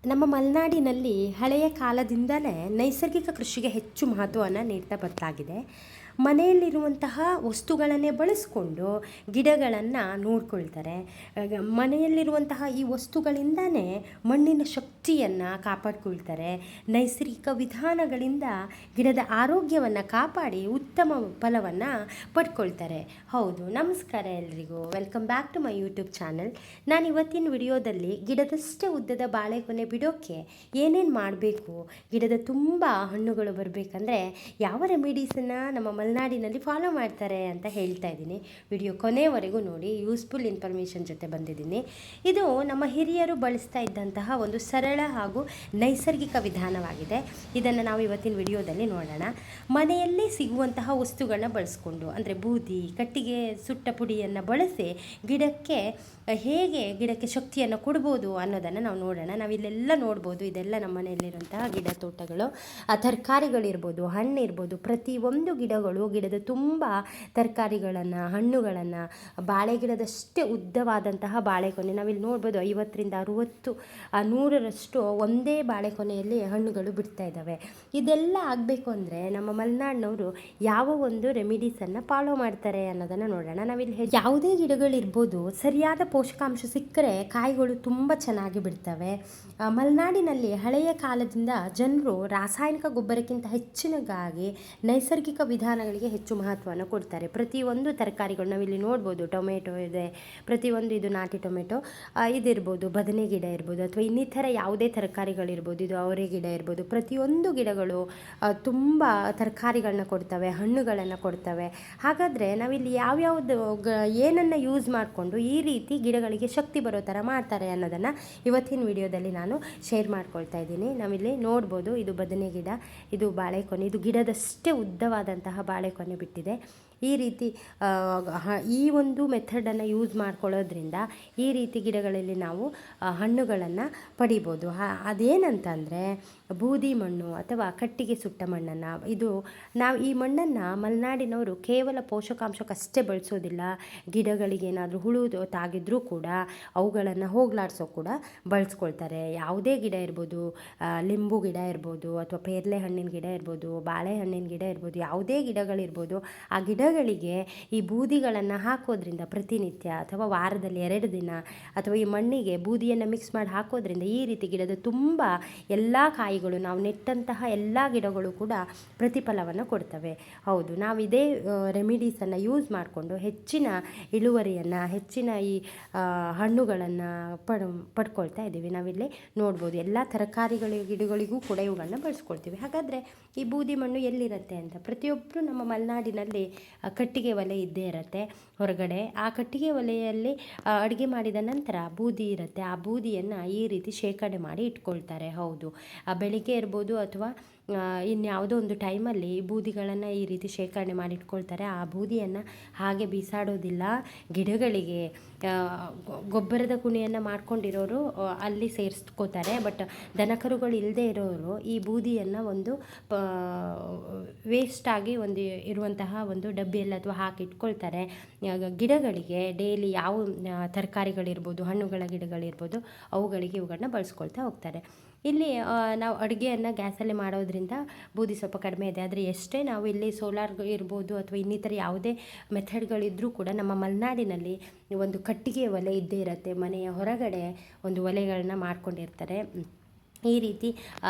ನಮ್ಮ ಮಲೆನಾಡಿನಲ್ಲಿ ಹಳೆಯ ಕಾಲದಿಂದಲೇ ನೈಸರ್ಗಿಕ ಕೃಷಿಗೆ ಹೆಚ್ಚು ಮಹತ್ವವನ್ನು ನೀಡ್ತಾ ಬರಲಾಗಿದೆ. ಮನೆಯಲ್ಲಿರುವಂತಹ ವಸ್ತುಗಳನ್ನೇ ಬಳಸ್ಕೊಂಡು ಗಿಡಗಳನ್ನು ನೋಡ್ಕೊಳ್ತಾರೆ. ಮನೆಯಲ್ಲಿರುವಂತಹ ಈ ವಸ್ತುಗಳಿಂದನೇ ಮಣ್ಣಿನ ಶಕ್ತಿಯನ್ನು ಕಾಪಾಡ್ಕೊಳ್ತಾರೆ. ನೈಸರ್ಗಿಕ ವಿಧಾನಗಳಿಂದ ಗಿಡದ ಆರೋಗ್ಯವನ್ನು ಕಾಪಾಡಿ ಉತ್ತಮ ಫಲವನ್ನು ಪಡ್ಕೊಳ್ತಾರೆ. ಹೌದು, ನಮಸ್ಕಾರ ಎಲ್ರಿಗೂ. Welcome back to my YouTube channel. ನಾನು ಇವತ್ತಿನ ವಿಡಿಯೋದಲ್ಲಿ ಗಿಡದಷ್ಟೇ ಉದ್ದದ ಬಾಳೆಗೊನೆ ಬಿಡೋಕ್ಕೆ ಏನೇನು ಮಾಡಬೇಕು, ಗಿಡದ ತುಂಬ ಹಣ್ಣುಗಳು ಬರಬೇಕಂದ್ರೆ ಯಾವ ರೆಮಿಡೀಸನ್ನು ನಮ್ಮ ಮಲೆನಾಡಿನಲ್ಲಿ ಫಾಲೋ ಮಾಡ್ತಾರೆ ಅಂತ ಹೇಳ್ತಾ ಇದ್ದೀನಿ. ವಿಡಿಯೋ ಕೊನೆಯವರೆಗೂ ನೋಡಿ, ಯೂಸ್ಫುಲ್ ಇನ್ಫಾರ್ಮೇಷನ್ ಜೊತೆ ಬಂದಿದ್ದೀನಿ. ಇದು ನಮ್ಮ ಹಿರಿಯರು ಬಳಸ್ತಾ ಇದ್ದಂತಹ ಒಂದು ಸರಳ ಹಾಗೂ ನೈಸರ್ಗಿಕ ವಿಧಾನವಾಗಿದೆ. ಇದನ್ನು ನಾವು ಇವತ್ತಿನ ವಿಡಿಯೋದಲ್ಲಿ ನೋಡೋಣ. ಮನೆಯಲ್ಲೇ ಸಿಗುವಂತಹ ವಸ್ತುಗಳನ್ನ ಬಳಸ್ಕೊಂಡು, ಅಂದರೆ ಬೂದಿ, ಕಟ್ಟಿಗೆ ಸುಟ್ಟ ಪುಡಿಯನ್ನು ಬಳಸಿ ಗಿಡಕ್ಕೆ ಶಕ್ತಿಯನ್ನು ಕೊಡ್ಬೋದು ಅನ್ನೋದನ್ನು ನಾವು ನೋಡೋಣ. ನಾವಿಲ್ಲೆಲ್ಲ ನೋಡ್ಬೋದು, ಇದೆಲ್ಲ ನಮ್ಮ ಮನೆಯಲ್ಲಿರುವಂತಹ ಗಿಡ ತೋಟಗಳು. ತರಕಾರಿಗಳಿರ್ಬೋದು, ಹಣ್ಣು ಇರ್ಬೋದು, ಪ್ರತಿಯೊಂದು ಗಿಡದ ತುಂಬ ತರಕಾರಿಗಳನ್ನು, ಹಣ್ಣುಗಳನ್ನು, ಬಾಳೆ ಗಿಡದಷ್ಟೇ ಉದ್ದವಾದಂತಹ ಬಾಳೆಕೊನೆ ನಾವಿಲ್ಲಿ ನೋಡ್ಬೋದು. 50ರಿಂದ 60 100ರಷ್ಟು ಒಂದೇ ಬಾಳೆಕೊನೆಯಲ್ಲಿ ಹಣ್ಣುಗಳು ಬಿಡ್ತಾ ಇದ್ದಾವೆ. ಇದೆಲ್ಲ ಆಗಬೇಕು ಅಂದರೆ ನಮ್ಮ ಮಲೆನಾಡಿನವರು ಯಾವ ಒಂದು ರೆಮಿಡೀಸನ್ನು ಫಾಲೋ ಮಾಡ್ತಾರೆ ಅನ್ನೋದನ್ನು ನೋಡೋಣ. ನಾವಿಲ್ಲಿ ಯಾವುದೇ ಗಿಡಗಳಿರ್ಬೋದು, ಸರಿಯಾದ ಪೋಷಕಾಂಶ ಸಿಕ್ಕರೆ ಕಾಯಿಗಳು ತುಂಬ ಚೆನ್ನಾಗಿ ಬಿಡ್ತವೆ. ಮಲೆನಾಡಿನಲ್ಲಿ ಹಳೆಯ ಕಾಲದಿಂದ ಜನರು ರಾಸಾಯನಿಕ ಗೊಬ್ಬರಕ್ಕಿಂತ ಹೆಚ್ಚಿನಗಾಗಿ ನೈಸರ್ಗಿಕ ವಿಧಾನಗಳಿಗೆ ಹೆಚ್ಚು ಮಹತ್ವವನ್ನು ಕೊಡ್ತಾರೆ. ಪ್ರತಿಯೊಂದು ತರಕಾರಿಗಳು ನಾವಿಲ್ಲಿ ನೋಡ್ಬೋದು. ಟೊಮೆಟೊ ಇದೆ, ಪ್ರತಿಯೊಂದು ಇದು ನಾಟಿ ಟೊಮೆಟೊ ಇದಿರ್ಬೋದು, ಬದನೆ ಗಿಡ ಇರ್ಬೋದು, ಅಥವಾ ಇನ್ನಿತರ ಯಾವುದೇ ತರಕಾರಿಗಳಿರ್ಬೋದು, ಇದು ಅವರೆ ಗಿಡ ಇರ್ಬೋದು. ಪ್ರತಿಯೊಂದು ಗಿಡಗಳು ತುಂಬ ತರಕಾರಿಗಳನ್ನ ಕೊಡ್ತವೆ, ಹಣ್ಣುಗಳನ್ನು ಕೊಡ್ತವೆ. ಹಾಗಾದರೆ ನಾವಿಲ್ಲಿ ಯಾವ್ಯಾವುದು ಏನನ್ನು ಯೂಸ್ ಮಾಡಿಕೊಂಡು ಈ ರೀತಿ ಗಿಡಗಳಿಗೆ ಶಕ್ತಿ ಬರೋ ಥರ ಮಾಡ್ತಾರೆ ಅನ್ನೋದನ್ನು ಇವತ್ತಿನ ವಿಡಿಯೋದಲ್ಲಿ ನಾನು ಶೇರ್ ಮಾಡ್ಕೊಳ್ತಾ ಇದ್ದೀನಿ. ನಾವಿಲ್ಲಿ ನೋಡ್ಬೋದು, ಇದು ಬದನೆ ಗಿಡ, ಇದು ಬಾಳೆಕೊನೆ, ಇದು ಗಿಡದಷ್ಟೇ ಉದ್ದವಾದಂತಹ ಬಾಳೆಕೊನೆ ಬಿಟ್ಟಿದೆ. ಈ ರೀತಿ ಈ ಒಂದು ಮೆಥಡನ್ನು ಯೂಸ್ ಮಾಡ್ಕೊಳ್ಳೋದ್ರಿಂದ ಈ ರೀತಿ ಗಿಡಗಳಲ್ಲಿ ನಾವು ಹಣ್ಣುಗಳನ್ನು ಪಡಿಬೋದು. ಅದೇನಂತಂದರೆ ಬೂದಿ ಮಣ್ಣು ಅಥವಾ ಕಟ್ಟಿಗೆ ಸುಟ್ಟ ಮಣ್ಣನ್ನು, ನಾವು ಈ ಮಣ್ಣನ್ನು ಮಲೆನಾಡಿನವರು ಕೇವಲ ಪೋಷಕಾಂಶಕ್ಕಷ್ಟೇ ಬಳಸೋದಿಲ್ಲ. ಗಿಡಗಳಿಗೆ ಏನಾದರೂ ಹುಳು ತಾಗಿದ್ರೂ ಕೂಡ ಅವುಗಳನ್ನು ಹೋಗಲಾಡಿಸೋ ಕೂಡ ಬಳಸ್ಕೊಳ್ತಾರೆ. ಯಾವುದೇ ಗಿಡ ಇರ್ಬೋದು, ಲಿಂಬು ಗಿಡ ಇರ್ಬೋದು, ಅಥವಾ ಪೇರಲೆ ಹಣ್ಣಿನ ಗಿಡ ಇರ್ಬೋದು, ಬಾಳೆಹಣ್ಣಿನ ಗಿಡ ಇರ್ಬೋದು, ಯಾವುದೇ ಗಿಡಗಳಿರ್ಬೋದು, ಆ ಗಿಡಗಳಿಗೆ ಈ ಬೂದಿಗಳನ್ನು ಹಾಕೋದ್ರಿಂದ ಪ್ರತಿನಿತ್ಯ ಅಥವಾ ವಾರದಲ್ಲಿ 2 ದಿನ ಅಥವಾ ಈ ಮಣ್ಣಿಗೆ ಬೂದಿಯನ್ನು ಮಿಕ್ಸ್ ಮಾಡಿ ಹಾಕೋದ್ರಿಂದ ಈ ರೀತಿ ಗಿಡದ ತುಂಬ ಎಲ್ಲ ಕಾಯಿಗಳು, ನಾವು ನೆಟ್ಟಂತಹ ಎಲ್ಲ ಗಿಡಗಳು ಕೂಡ ಪ್ರತಿಫಲವನ್ನು ಕೊಡ್ತವೆ. ಹೌದು, ನಾವು ಇದೇ ರೆಮಿಡೀಸನ್ನು ಯೂಸ್ ಮಾಡಿಕೊಂಡು ಹೆಚ್ಚಿನ ಇಳುವರಿಯನ್ನು, ಹೆಚ್ಚಿನ ಈ ಹಣ್ಣುಗಳನ್ನು ಪಡ್ಕೊಳ್ತಾ ಇದ್ದೀವಿ. ನಾವಿಲ್ಲಿ ನೋಡ್ಬೋದು, ಎಲ್ಲ ಗಿಡಗಳಿಗೂ ಕೂಡ ಇವುಗಳನ್ನ ಬಳಸ್ಕೊಳ್ತೀವಿ. ಹಾಗಾದರೆ ಈ ಬೂದಿ ಮಣ್ಣು ಎಲ್ಲಿರುತ್ತೆ ಅಂತ, ಪ್ರತಿಯೊಬ್ಬರು ನಮ್ಮ ಮಲೆನಾಡಿನಲ್ಲಿ ಕಟ್ಟಿಗೆ ಒಲೆ ಇದ್ದೇ ಇರುತ್ತೆ ಹೊರಗಡೆ. ಆ ಕಟ್ಟಿಗೆ ಒಲೆಯಲ್ಲಿ ಅಡುಗೆ ಮಾಡಿದ ನಂತರ ಬೂದಿ ಇರುತ್ತೆ. ಆ ಬೂದಿಯನ್ನು ಈ ರೀತಿ ಶೇಖರಣೆ ಮಾಡಿ ಇಟ್ಕೊಳ್ತಾರೆ. ಹೌದು, ಬೆಳಿಗ್ಗೆ ಇರ್ಬೋದು ಅಥವಾ ಇನ್ಯಾವುದೋ ಒಂದು ಟೈಮಲ್ಲಿ ಬೂದಿಗಳನ್ನು ಈ ರೀತಿ ಶೇಖರಣೆ ಮಾಡಿ ಇಟ್ಕೊಳ್ತಾರೆ. ಆ ಬೂದಿಯನ್ನು ಹಾಗೆ ಬೀಸಾಡೋದಿಲ್ಲ. ಗಿಡಗಳಿಗೆ ಗೊಬ್ಬರದ ಕುಣಿಯನ್ನು ಮಾಡ್ಕೊಂಡಿರೋರು ಅಲ್ಲಿ ಸೇರಿಸ್ಕೋತಾರೆ. ಬಟ್ ದನಕರುಗಳು ಇಲ್ಲದೆ ಇರೋರು ಈ ಬೂದಿಯನ್ನು ಒಂದು ವೇಸ್ಟಾಗಿ ಇರುವಂತಹ ಒಂದು ಡಬ್ಬಿಯಲ್ಲಿ ಅಥವಾ ಹಾಕಿ ಇಟ್ಕೊಳ್ತಾರೆ. ಗಿಡಗಳಿಗೆ ಡೈಲಿ ಯಾವ ತರಕಾರಿಗಳಿರ್ಬೋದು, ಹಣ್ಣುಗಳ ಗಿಡಗಳಿರ್ಬೋದು, ಅವುಗಳಿಗೆ ಇವುಗಳನ್ನ ಬಳಸ್ಕೊಳ್ತಾ ಹೋಗ್ತಾರೆ. ಇಲ್ಲಿ ನಾವು ಅಡುಗೆಯನ್ನು ಗ್ಯಾಸಲ್ಲಿ ಮಾಡೋದ್ರಿಂದ ಬೂದಿ ಸ್ವಲ್ಪ ಕಡಿಮೆ ಇದೆ. ಆದರೆ ಎಷ್ಟೇ ನಾವು ಇಲ್ಲಿ ಸೋಲಾರ್ ಇರ್ಬೋದು ಅಥವಾ ಇನ್ನಿತರ ಯಾವುದೇ ಮೆಥಡ್ಗಳಿದ್ದರೂ ಕೂಡ ನಮ್ಮ ಮಲೆನಾಡಿನಲ್ಲಿ ಒಂದು ಕಟ್ಟಿಗೆ ಒಲೆ ಇದ್ದೇ ಇರುತ್ತೆ. ಮನೆಯ ಹೊರಗಡೆ ಒಂದು ಒಲೆಗಳನ್ನ ಮಾಡ್ಕೊಂಡಿರ್ತಾರೆ. ಈ ರೀತಿ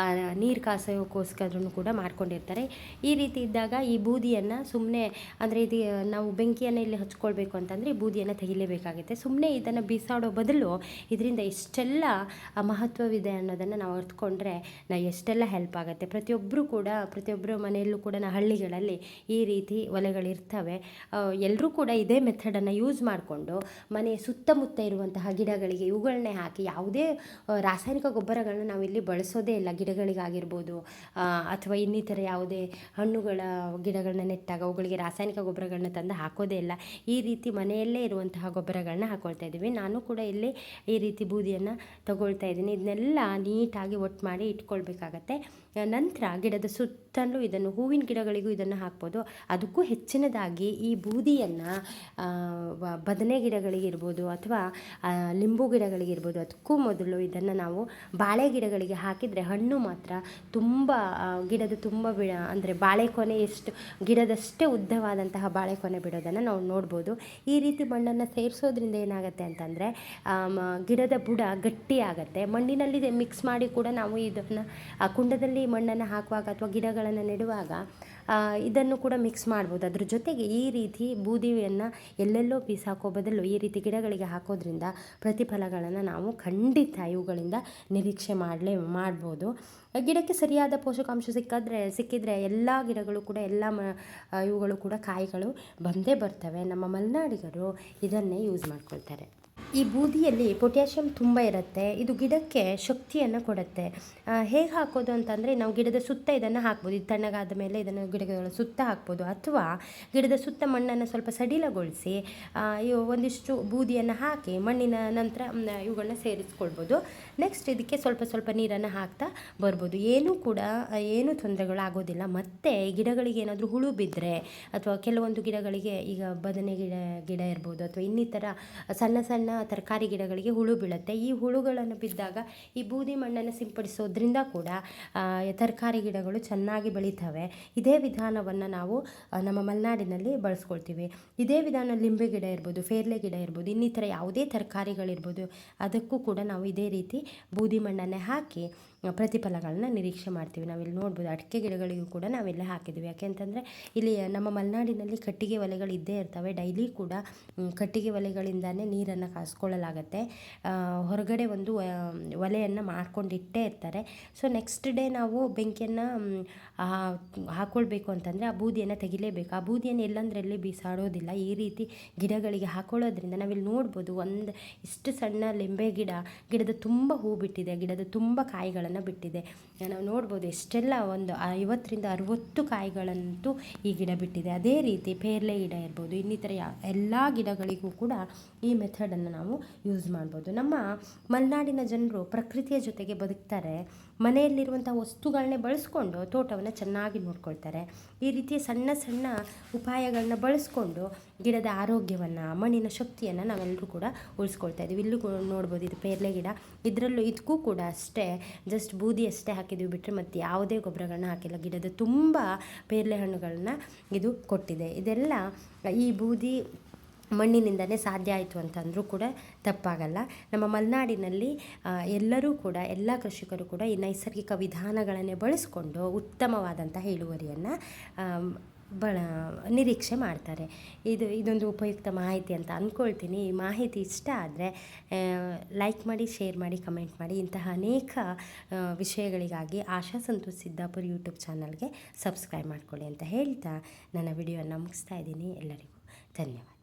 ನೀರು ಕಾಸೋಕ್ಕೋಸ್ಕರನೂ ಕೂಡ ಮಾಡ್ಕೊಂಡಿರ್ತಾರೆ. ಈ ರೀತಿ ಇದ್ದಾಗ ಈ ಬೂದಿಯನ್ನು ಸುಮ್ಮನೆ, ಅಂದರೆ ಇದು ನಾವು ಬೆಂಕಿಯನ್ನು ಇಲ್ಲಿ ಹಚ್ಕೊಳ್ಬೇಕು ಅಂತಂದರೆ ಈ ಬೂದಿಯನ್ನು ತೆಗಿಲೇಬೇಕಾಗುತ್ತೆ. ಸುಮ್ಮನೆ ಇದನ್ನು ಬೀಸಾಡೋ ಬದಲು ಇದರಿಂದ ಎಷ್ಟೆಲ್ಲ ಮಹತ್ವವಿದೆ ಅನ್ನೋದನ್ನು ನಾವು ಅರ್ಥಕೊಂಡ್ರೆ ಎಷ್ಟೆಲ್ಲ ಹೆಲ್ಪ್ ಆಗುತ್ತೆ. ಪ್ರತಿಯೊಬ್ಬರು ಮನೆಯಲ್ಲೂ ಕೂಡ ಹಳ್ಳಿಗಳಲ್ಲಿ ಈ ರೀತಿ ಒಲೆಗಳಿರ್ತವೆ. ಎಲ್ಲರೂ ಕೂಡ ಇದೇ ಮೆಥಡನ್ನು ಯೂಸ್ ಮಾಡಿಕೊಂಡು ಮನೆಯ ಸುತ್ತಮುತ್ತ ಇರುವಂತಹ ಗಿಡಗಳಿಗೆ ಇವುಗಳನ್ನೇ ಹಾಕಿ, ಯಾವುದೇ ರಾಸಾಯನಿಕ ಗೊಬ್ಬರಗಳನ್ನ ನಾವಿಲ್ಲಿ ಮನೆಯಲ್ಲಿ ಬಳಸೋದೇ ಇಲ್ಲ. ಗಿಡಗಳಿಗಾಗಿರ್ಬೋದು ಅಥವಾ ಇನ್ನಿತರ ಯಾವುದೇ ಹಣ್ಣುಗಳ ಗಿಡಗಳನ್ನ ನೆಟ್ಟಾಗ ಅವುಗಳಿಗೆ ರಾಸಾಯನಿಕ ಗೊಬ್ಬರಗಳನ್ನ ತಂದು ಹಾಕೋದೇ ಇಲ್ಲ. ಈ ರೀತಿ ಮನೆಯಲ್ಲೇ ಇರುವಂತಹ ಗೊಬ್ಬರಗಳನ್ನ ಹಾಕ್ಕೊಳ್ತಾ ಇದ್ದೀವಿ. ನಾನು ಕೂಡ ಇಲ್ಲಿ ಈ ರೀತಿ ಬೂದಿಯನ್ನು ತಗೊಳ್ತಾ ಇದ್ದೀನಿ. ಇದನ್ನೆಲ್ಲ ನೀಟಾಗಿ ಒಟ್ಟು ಮಾಡಿ ಇಟ್ಕೊಳ್ಬೇಕಾಗತ್ತೆ. ನಂತರ ಗಿಡದ ಸುತ್ತಲೂ ಇದನ್ನು ಹೂವಿನ ಗಿಡಗಳಿಗೂ ಇದನ್ನು ಹಾಕ್ಬೋದು. ಅದಕ್ಕೂ ಹೆಚ್ಚಿನದಾಗಿ ಈ ಬೂದಿಯನ್ನು ಬದನೆ ಗಿಡಗಳಿಗಿರ್ಬೋದು ಅಥವಾ ಲಿಂಬು ಗಿಡಗಳಿಗಿರ್ಬೋದು, ಅದಕ್ಕೂ ಮೊದಲು ಇದನ್ನು ನಾವು ಬಾಳೆ ಗಿಡಗಳಿಗೆ ಹಾಕಿದರೆ ಹಣ್ಣು ಮಾತ್ರ ತುಂಬ ಗಿಡದ ತುಂಬ ಅಂದರೆ ಬಾಳೆಕೊನೆ ಎಷ್ಟು ಗಿಡದಷ್ಟೇ ಉದ್ದವಾದಂತಹ ಬಾಳೆಕೊನೆ ಬಿಡೋದನ್ನು ನಾವು ನೋಡ್ಬೋದು. ಈ ರೀತಿ ಮಣ್ಣನ್ನು ಸೇರಿಸೋದ್ರಿಂದ ಏನಾಗುತ್ತೆ ಅಂತಂದರೆ ಗಿಡದ ಬುಡ ಗಟ್ಟಿಯಾಗತ್ತೆ. ಮಣ್ಣಿನಲ್ಲಿ ಮಿಕ್ಸ್ ಮಾಡಿ ಕೂಡ ನಾವು ಇದನ್ನು ಕುಂಡದಲ್ಲಿ ಮಣ್ಣನ್ನು ಹಾಕುವಾಗ ಅಥವಾ ಗಿಡಗಳನ್ನು ನೆಡುವಾಗ ಇದನ್ನು ಕೂಡ ಮಿಕ್ಸ್ ಮಾಡ್ಬೋದು. ಅದ್ರ ಜೊತೆಗೆ ಈ ರೀತಿ ಬೂದಿಯನ್ನು ಎಲ್ಲೆಲ್ಲೋ ಹಾಕೋ ಬದಲು ಈ ರೀತಿ ಗಿಡಗಳಿಗೆ ಹಾಕೋದ್ರಿಂದ ಪ್ರತಿಫಲಗಳನ್ನು ನಾವು ಖಂಡಿತ ಇವುಗಳಿಂದ ನಿರೀಕ್ಷೆ ಮಾಡ್ಬೋದು. ಗಿಡಕ್ಕೆ ಸರಿಯಾದ ಪೋಷಕಾಂಶ ಸಿಕ್ಕಿದ್ರೆ ಎಲ್ಲ ಗಿಡಗಳು ಕೂಡ ಇವುಗಳು ಕೂಡ ಕಾಯಿಗಳು ಬಂದೇ ಬರ್ತವೆ. ನಮ್ಮ ಮಲೆನಾಡಿಗರು ಇದನ್ನೇ ಯೂಸ್ ಮಾಡ್ಕೊಳ್ತಾರೆ. ಈ ಬೂದಿಯಲ್ಲಿ ಪೊಟ್ಯಾಷಿಯಮ್ ತುಂಬ ಇರುತ್ತೆ. ಇದು ಗಿಡಕ್ಕೆ ಶಕ್ತಿಯನ್ನು ಕೊಡುತ್ತೆ. ಹೇಗೆ ಹಾಕೋದು ಅಂತಂದರೆ ನಾವು ಗಿಡದ ಸುತ್ತ ಇದನ್ನು ಹಾಕ್ಬೋದು. ಇದು ತಣ್ಣಗಾದ ಮೇಲೆ ಇದನ್ನು ಗಿಡಗಳ ಸುತ್ತ ಹಾಕ್ಬೋದು, ಅಥವಾ ಗಿಡದ ಸುತ್ತ ಮಣ್ಣನ್ನು ಸ್ವಲ್ಪ ಸಡಿಲಗೊಳಿಸಿ ಒಂದಿಷ್ಟು ಬೂದಿಯನ್ನು ಹಾಕಿ ಮಣ್ಣಿನ ನಂತರ ಇವುಗಳನ್ನ ಸೇರಿಸ್ಕೊಳ್ಬೋದು. ನೆಕ್ಸ್ಟ್ ಇದಕ್ಕೆ ಸ್ವಲ್ಪ ಸ್ವಲ್ಪ ನೀರನ್ನು ಹಾಕ್ತಾ ಬರ್ಬೋದು. ಏನೂ ತೊಂದರೆಗಳು ಆಗೋದಿಲ್ಲ. ಮತ್ತು ಗಿಡಗಳಿಗೆ ಏನಾದರೂ ಹುಳು ಬಿದ್ದರೆ ಅಥವಾ ಕೆಲವೊಂದು ಗಿಡಗಳಿಗೆ ಈಗ ಬದನೆ ಗಿಡ ಇರ್ಬೋದು ಅಥವಾ ಇನ್ನಿತರ ಸಣ್ಣ ಸಣ್ಣ ತರಕಾರಿ ಗಿಡಗಳಿಗೆ ಹುಳು ಬೀಳುತ್ತೆ. ಈ ಹುಳುಗಳನ್ನು ಬಿದ್ದಾಗ ಈ ಬೂದಿ ಮಣ್ಣನ್ನು ಸಿಂಪಡಿಸೋದ್ರಿಂದ ಕೂಡ ತರಕಾರಿ ಗಿಡಗಳು ಚೆನ್ನಾಗಿ ಬೆಳೀತವೆ. ಇದೇ ವಿಧಾನವನ್ನು ನಾವು ನಮ್ಮ ಮಲೆನಾಡಿನಲ್ಲಿ ಬಳಸ್ಕೊಳ್ತೀವಿ. ಇದೇ ವಿಧಾನ ಲಿಂಬೆ ಗಿಡ ಇರ್ಬೋದು, ಫೇರ್ಲೆ ಗಿಡ ಇರ್ಬೋದು, ಇನ್ನಿತರ ಯಾವುದೇ ತರಕಾರಿಗಳಿರ್ಬೋದು, ಅದಕ್ಕೂ ಕೂಡ ನಾವು ಇದೇ ರೀತಿ ಬೂದಿ ಮಣ್ಣನ್ನೇ ಹಾಕಿ ಪ್ರತಿಫಲಗಳನ್ನ ನಿರೀಕ್ಷೆ ಮಾಡ್ತೀವಿ. ನಾವಿಲ್ಲಿ ನೋಡ್ಬೋದು ಅಡಿಕೆ ಗಿಡಗಳಿಗೂ ಕೂಡ ನಾವಿಲ್ಲೇ ಹಾಕಿದ್ದೀವಿ. ಯಾಕೆಂತಂದರೆ ಇಲ್ಲಿ ನಮ್ಮ ಮಲೆನಾಡಿನಲ್ಲಿ ಕಟ್ಟಿಗೆ ಒಲೆಗಳು ಇದ್ದೇ ಇರ್ತವೆ. ಡೈಲಿ ಕೂಡ ಕಟ್ಟಿಗೆ ಒಲೆಗಳಿಂದನೇ ನೀರನ್ನು ಕಾಯಿಸ್ಕೊಳ್ಳಲಾಗತ್ತೆ. ಹೊರಗಡೆ ಒಂದು ಒಲೆಯನ್ನು ಮಾಡ್ಕೊಂಡಿಟ್ಟೇ ಇರ್ತಾರೆ. ಸೊ ನೆಕ್ಸ್ಟ್ ಡೇ ನಾವು ಬೆಂಕಿಯನ್ನು ಹಾಕ್ಕೊಳ್ಬೇಕು ಅಂತಂದರೆ ಆ ಬೂದಿಯನ್ನು ತೆಗಿಲೇಬೇಕು. ಆ ಬೂದಿಯನ್ನು ಎಲ್ಲಂದ್ರಲ್ಲಿ ಬೀಸಾಡೋದಿಲ್ಲ. ಈ ರೀತಿ ಗಿಡಗಳಿಗೆ ಹಾಕೊಳ್ಳೋದ್ರಿಂದ ನಾವಿಲ್ಲಿ ನೋಡ್ಬೋದು ಇಷ್ಟು ಸಣ್ಣ ಲಿಂಬೆ ಗಿಡದ ತುಂಬ ಹೂ ಬಿಟ್ಟಿದೆ, ಗಿಡದ ತುಂಬ ಕಾಯಿಗಳನ್ನು ಬಿಟ್ಟಿದೆ. ನಾವು ನೋಡ್ಬೋದು ಎಷ್ಟೆಲ್ಲ ಒಂದು 50ರಿಂದ 60 ಕಾಯಿಗಳಂತೂ ಈ ಗಿಡ ಬಿಟ್ಟಿದೆ. ಅದೇ ರೀತಿ ಪೇರ್ಲೆ ಗಿಡ ಇರ್ಬೋದು, ಇನ್ನಿತರ ಎಲ್ಲ ಗಿಡಗಳಿಗೂ ಕೂಡ ಈ ಮೆಥಡನ್ನು ನಾವು ಯೂಸ್ ಮಾಡ್ಬೋದು. ನಮ್ಮ ಮಲೆನಾಡಿನ ಜನರು ಪ್ರಕೃತಿಯ ಜೊತೆಗೆ ಬದುಕ್ತಾರೆ. ಮನೆಯಲ್ಲಿರುವಂಥ ವಸ್ತುಗಳನ್ನೇ ಬಳಸ್ಕೊಂಡು ತೋಟವನ್ನು ಚೆನ್ನಾಗಿ ನೋಡ್ಕೊಳ್ತಾರೆ. ಈ ರೀತಿಯ ಸಣ್ಣ ಸಣ್ಣ ಉಪಾಯಗಳನ್ನ ಬಳಸ್ಕೊಂಡು ಗಿಡದ ಆರೋಗ್ಯವನ್ನು, ಮಣ್ಣಿನ ಶಕ್ತಿಯನ್ನು ನಾವೆಲ್ಲರೂ ಕೂಡ ಉಳಿಸ್ಕೊಳ್ತಾ ಇದ್ದೀವಿ. ಇಲ್ಲೂ ನೋಡ್ಬೋದು ಇದು ಪೇರ್ಲೆ ಗಿಡ. ಇದಕ್ಕೂ ಕೂಡ ಅಷ್ಟೇ ಜಸ್ಟ್ ಬೂದಿ ಅಷ್ಟೇ ಹಾಕಿದ್ದೀವಿ ಬಿಟ್ಟರೆ ಮತ್ತು ಯಾವುದೇ ಗೊಬ್ಬರಗಳನ್ನ ಹಾಕಿಲ್ಲ. ಗಿಡದ ತುಂಬ ಪೇರ್ಲೆ ಹಣ್ಣುಗಳನ್ನ ಇದು ಕೊಟ್ಟಿದೆ. ಇದೆಲ್ಲ ಈ ಬೂದಿ ಮಣ್ಣಿನಿಂದಲೇ ಸಾಧ್ಯ ಆಯಿತು ಅಂತಂದರೂ ಕೂಡ ತಪ್ಪಾಗಲ್ಲ. ನಮ್ಮ ಮಲೆನಾಡಿನಲ್ಲಿ ಎಲ್ಲರೂ ಕೂಡ ಎಲ್ಲ ಕೃಷಿಕರು ಕೂಡ ಈ ನೈಸರ್ಗಿಕ ವಿಧಾನಗಳನ್ನೇ ಬಳಸ್ಕೊಂಡು ಉತ್ತಮವಾದಂತಹ ಇಳುವರಿಯನ್ನು ನಿರೀಕ್ಷೆ ಮಾಡ್ತಾರೆ. ಇದೊಂದು ಉಪಯುಕ್ತ ಮಾಹಿತಿ ಅಂತ ಅಂದ್ಕೊಳ್ತೀನಿ. ಈ ಮಾಹಿತಿ ಇಷ್ಟ ಆದರೆ ಲೈಕ್ ಮಾಡಿ, ಶೇರ್ ಮಾಡಿ, ಕಮೆಂಟ್ ಮಾಡಿ. ಇಂತಹ ಅನೇಕ ವಿಷಯಗಳಿಗಾಗಿ ಆಶಾ ಸಂತೋಷ್ ಸಿದ್ದಾಪುರ್ ಯೂಟ್ಯೂಬ್ ಚಾನಲ್ಗೆ ಸಬ್ಸ್ಕ್ರೈಬ್ ಮಾಡ್ಕೊಳ್ಳಿ ಅಂತ ಹೇಳ್ತಾ ನನ್ನ ವಿಡಿಯೋನ ಮುಗಿಸ್ತಾ ಇದ್ದೀನಿ. ಎಲ್ಲರಿಗೂ ಧನ್ಯವಾದ.